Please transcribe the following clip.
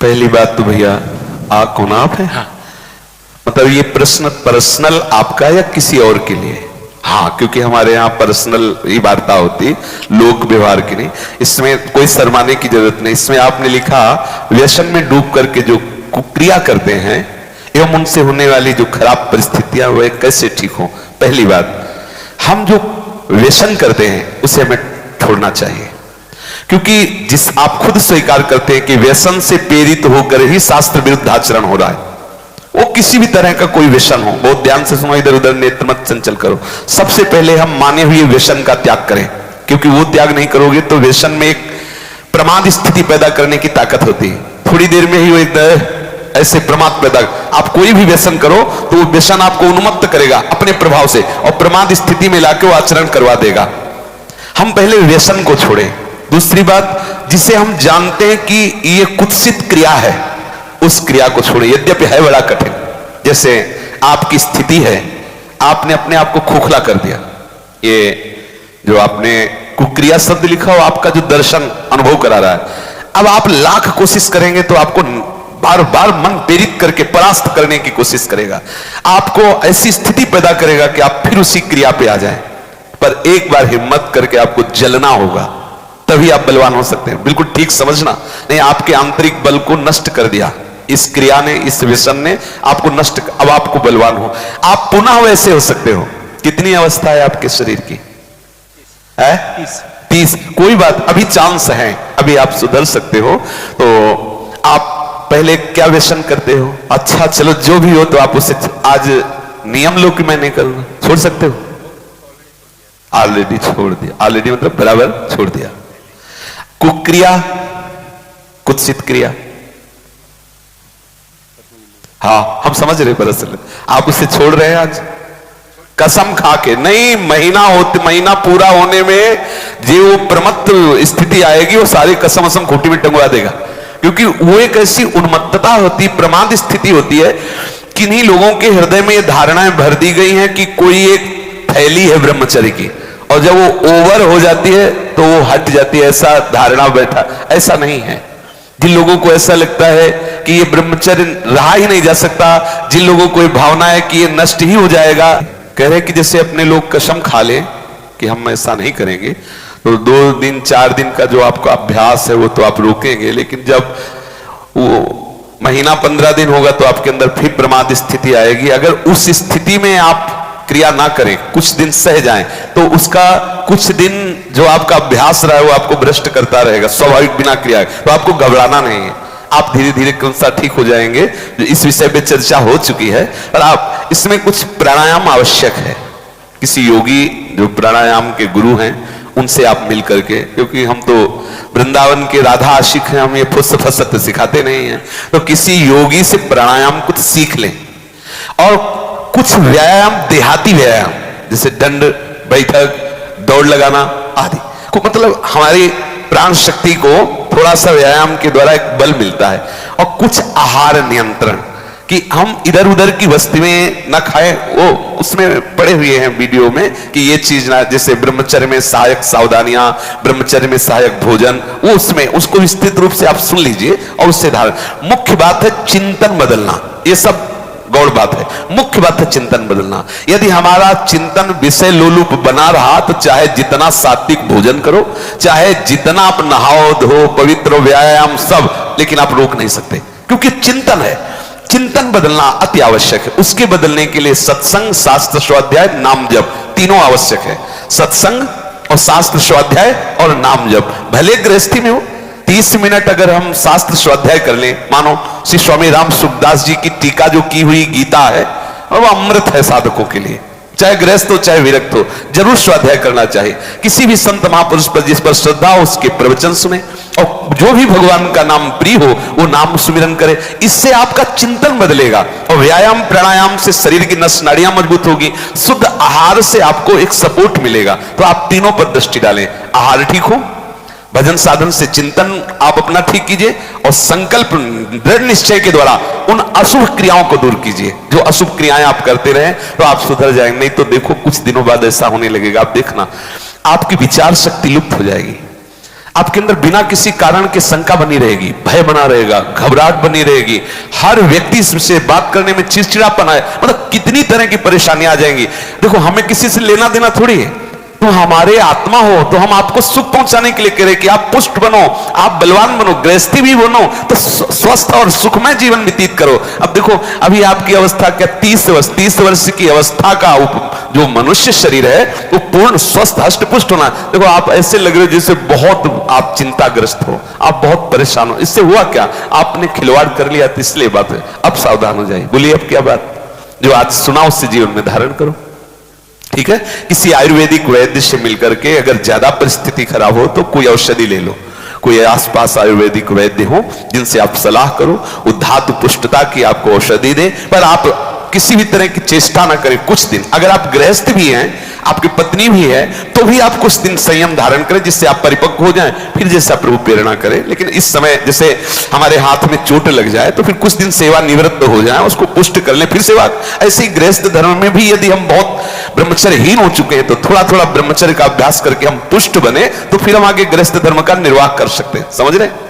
पहली बात तो भैया आप कौन आप है? हाँ। मतलब ये प्रश्न पर्सनल आपका या किसी और के लिए? हाँ, क्योंकि हमारे यहाँ पर्सनल ही वार्ता होती, लोक व्यवहार की नहीं। इसमें कोई शर्माने की जरूरत नहीं। इसमें आपने लिखा व्यसन में डूब करके जो कुक्रिया करते हैं एवं उनसे होने वाली जो खराब परिस्थितियां वह कैसे ठीक हो। पहली बात, हम जो व्यसन करते हैं उसे हमें छोड़ना चाहिए, क्योंकि जिस आप खुद स्वीकार करते हैं कि व्यसन से प्रेरित होकर ही शास्त्र विरुद्ध आचरण हो रहा है, वो किसी भी तरह का कोई व्यसन हो, बहुत ध्यान से सुनो, इधर उधर नेत्र मत चंचल करो। सबसे पहले हम माने हुए व्यसन का त्याग करें, क्योंकि वो त्याग नहीं करोगे तो व्यसन में एक प्रमाद स्थिति पैदा करने की ताकत होती है। थोड़ी देर में ही वो एक ऐसे प्रमाद पैदा, आप कोई भी व्यसन करो तो वो व्यसन आपको उन्मत्त करेगा अपने प्रभाव से और प्रमाद स्थिति में लाके वो आचरण करवा देगा। हम पहले व्यसन को छोड़ें। दूसरी बात, जिसे हम जानते हैं कि ये कुत्सित क्रिया है, उस क्रिया को छोड़ें, यद्यपि है बड़ा कठिन। जैसे आपकी स्थिति है, आपने अपने आप को खोखला कर दिया। ये जो आपने कुक्रिया शब्द लिखा हो, आपका जो दर्शन अनुभव करा रहा है, अब आप लाख कोशिश करेंगे तो आपको बार बार मन प्रेरित करके परास्त करने की कोशिश करेगा, आपको ऐसी स्थिति पैदा करेगा कि आप फिर उसी क्रिया पे आ जाएं। पर एक बार हिम्मत करके आपको जलना होगा, तभी आप बलवान हो सकते हैं। बिल्कुल ठीक समझना, नहीं आपके आंतरिक बल को नष्ट कर दिया इस क्रिया ने, इस व्यसन ने आपको नष्ट, अब आपको बलवान हो, आप पुनः वैसे हो सकते हो। कितनी अवस्था है आपके शरीर की? है 30। कोई बात, अभी चांस है, अभी आप सुधर सकते हो। तो आप पहले क्या व्यसन करते हो? अच्छा चलो जो भी हो, तो आप उसे आज नियम लो कि मैं नहीं करूंगा, छोड़ सकते हो? ऑलरेडी छोड़ दिया। ऑलरेडी मतलब बराबर छोड़ दिया। कुक्रिया, कुत्सित क्रिया, हाँ हम समझ रहे, दरअसल आप उसे छोड़ रहे हैं आज कसम खा के। नहीं, महीना पूरा होने में जो वो प्रमत्त स्थिति आएगी, वो सारी कसम असम खूंटी में टंगवा देगा, क्योंकि वो एक ऐसी उन्मत्तता होती, प्रमाद स्थिति होती है। किन्हीं लोगों के हृदय में ये धारणाएं भर दी गई हैं कि कोई एक थैली है ब्रह्मचर्य की, और जब वो ओवर हो जाती है तो वो हट जाती है, ऐसा धारणा बैठा। ऐसा नहीं है। जिन लोगों को ऐसा लगता है कि ये ब्रह्मचर्य रहा ही नहीं जा सकता, जिन लोगों को ये भावना है कि ये नष्ट ही हो जाएगा, कह रहे कि जैसे अपने लोग कसम खा ले कि हम ऐसा नहीं करेंगे, तो 2 दिन 4 दिन का जो आपका अभ्यास है वो तो आप रोकेंगे, लेकिन जब वो महीना 15 दिन होगा तो आपके अंदर फिर प्रमाद स्थिति आएगी। अगर उस स्थिति में आप क्रिया ना करें, कुछ दिन सह जाएं, तो उसका कुछ दिन जो आपका अभ्यास रहा है वो आपको भ्रष्ट करता रहेगा, स्वाभाविक बिना क्रिया। तो आपको घबराना नहीं है, आप धीरे धीरे क्रमशः ठीक हो जाएंगे। इस विषय पे चर्चा हो चुकी है, पर आप इसमें कुछ प्राणायाम आवश्यक है। किसी योगी जो प्राणायाम के गुरु हैं उनसे आप मिल करके, क्योंकि हम तो वृंदावन के राधा आशिक हैं, हम ये फुस फसत सिखाते नहीं हैं, तो किसी योगी से प्राणायाम कुछ सीख लें। और कुछ व्यायाम, देहाती व्यायाम, जैसे दंड बैठक, दौड़ लगाना आदि को, मतलब हमारी प्राण शक्ति को थोड़ा सा व्यायाम के द्वारा एक बल मिलता है। और कुछ आहार नियंत्रण, कि हम इधर उधर की वस्तुएं ना खाएं, वो उसमें पड़े हुए हैं वीडियो में कि ये चीज ना, जैसे ब्रह्मचर्य में सहायक सावधानियां, ब्रह्मचर्य में सहायक भोजन, वो उसमें उसको विस्तृत रूप से आप सुन लीजिए और उससे धारण। मुख्य बात है चिंतन बदलना, ये सब गौड़ बात है, मुख्य बात है चिंतन बदलना। यदि हमारा चिंतन विषय लोलुप बना रहा तो चाहे जितना सात्विक भोजन करो, चाहे जितना आप नहाओ धो पवित्र व्यायाम सब, लेकिन आप रोक नहीं सकते, क्योंकि चिंतन है। चिंतन बदलना अति आवश्यक है। उसके बदलने के लिए सत्संग, शास्त्र स्वाध्याय, नाम जप तीनों आवश्यक है। सत्संग और शास्त्र स्वाध्याय और नाम जप, भले गृहस्थी में हो 30 मिनट अगर हम शास्त्र स्वाध्याय कर लें, मानो श्री स्वामी राम सुखदास जी की टीका जो की हुई गीता है, और वह अमृत है साधकों के लिए, चाहे गृहस्थ हो चाहे विरक्त हो, जरूर स्वाध्याय करना चाहिए। किसी भी संत महापुरुष पर जिस पर श्रद्धा हो उसके प्रवचन सुने, और जो भी भगवान का नाम प्रिय हो वो नाम सुमिरन करे। इससे आपका चिंतन बदलेगा, और व्यायाम प्राणायाम से शरीर की नस नाड़ियां मजबूत होगी, शुद्ध आहार से आपको एक सपोर्ट मिलेगा। तो आप तीनों पर दृष्टि डालें, आहार ठीक हो, भजन साधन से चिंतन आप अपना ठीक कीजिए, और संकल्प दृढ़ निश्चय के द्वारा उन अशुभ क्रियाओं को दूर कीजिए। जो अशुभ क्रियाएं आप करते रहे तो आप सुधर जाएंगे। नहीं तो देखो कुछ दिनों बाद ऐसा होने लगेगा, आप देखना आपकी विचार शक्ति लुप्त हो जाएगी। आपके अंदर बिना किसी कारण के शंका बनी रहेगी, भय बना रहेगा, घबराहट बनी रहेगी, हर व्यक्ति से बात करने में चिड़चिड़ापन है, मतलब कितनी तरह की परेशानियां आ जाएंगी। देखो हमें किसी से लेना देना थोड़ी है, तो हमारे आत्मा हो तो हम आपको सुख पहुंचाने के लिए कह रहे कि आप पुष्ट बनो, आप बलवान बनो, गृहस्थी भी बनो, तो स्वस्थ और सुखमय जीवन व्यतीत करो। अब देखो अभी आपकी अवस्था क्या 30 वर्ष की अवस्था का जो मनुष्य शरीर है वो पूर्ण स्वस्थ हष्ट पुष्ट होना। देखो आप ऐसे लग रहे हो जैसे बहुत आप चिंताग्रस्त हो, आप बहुत परेशान हो। इससे हुआ क्या, आपने खिलवाड़ कर लिया, तो इसलिए बात है। अब सावधान हो जाइए। बोलिए अब क्या बात जो आज सुना उससे जीवन में धारण करो, ठीक है। किसी आयुर्वेदिक वैद्य से मिलकर के अगर ज्यादा परिस्थिति खराब हो तो कोई औषधि ले लो, कोई आसपास आयुर्वेदिक वैद्य हो जिनसे आप सलाह करो, वो धातु पुष्टता की आपको औषधि दे। पर आप किसी भी तरह की चेष्टा ना करें कुछ दिन। अगर आप गृहस्थ भी हैं, आपकी पत्नी भी है, तो भी आप कुछ दिन संयम धारण करें जिससे आप परिपक्व हो जाएं, फिर जैसा प्रभु प्रेरणा करें। लेकिन इस समय जैसे हमारे हाथ में चोट लग जाए तो फिर कुछ दिन सेवा निवृत्त हो जाए, उसको पुष्ट कर लें, फिर सेवा। ऐसे ही गृहस्थ धर्म में भी यदि हम बहुत ब्रह्मचर्यहीन हो चुके हैं तो थोड़ा थोड़ा ब्रह्मचर्य का अभ्यास करके हम पुष्ट बने, तो फिर हम आगे गृहस्थ धर्म का निर्वाह कर सकते हैं। समझ रहे हैं?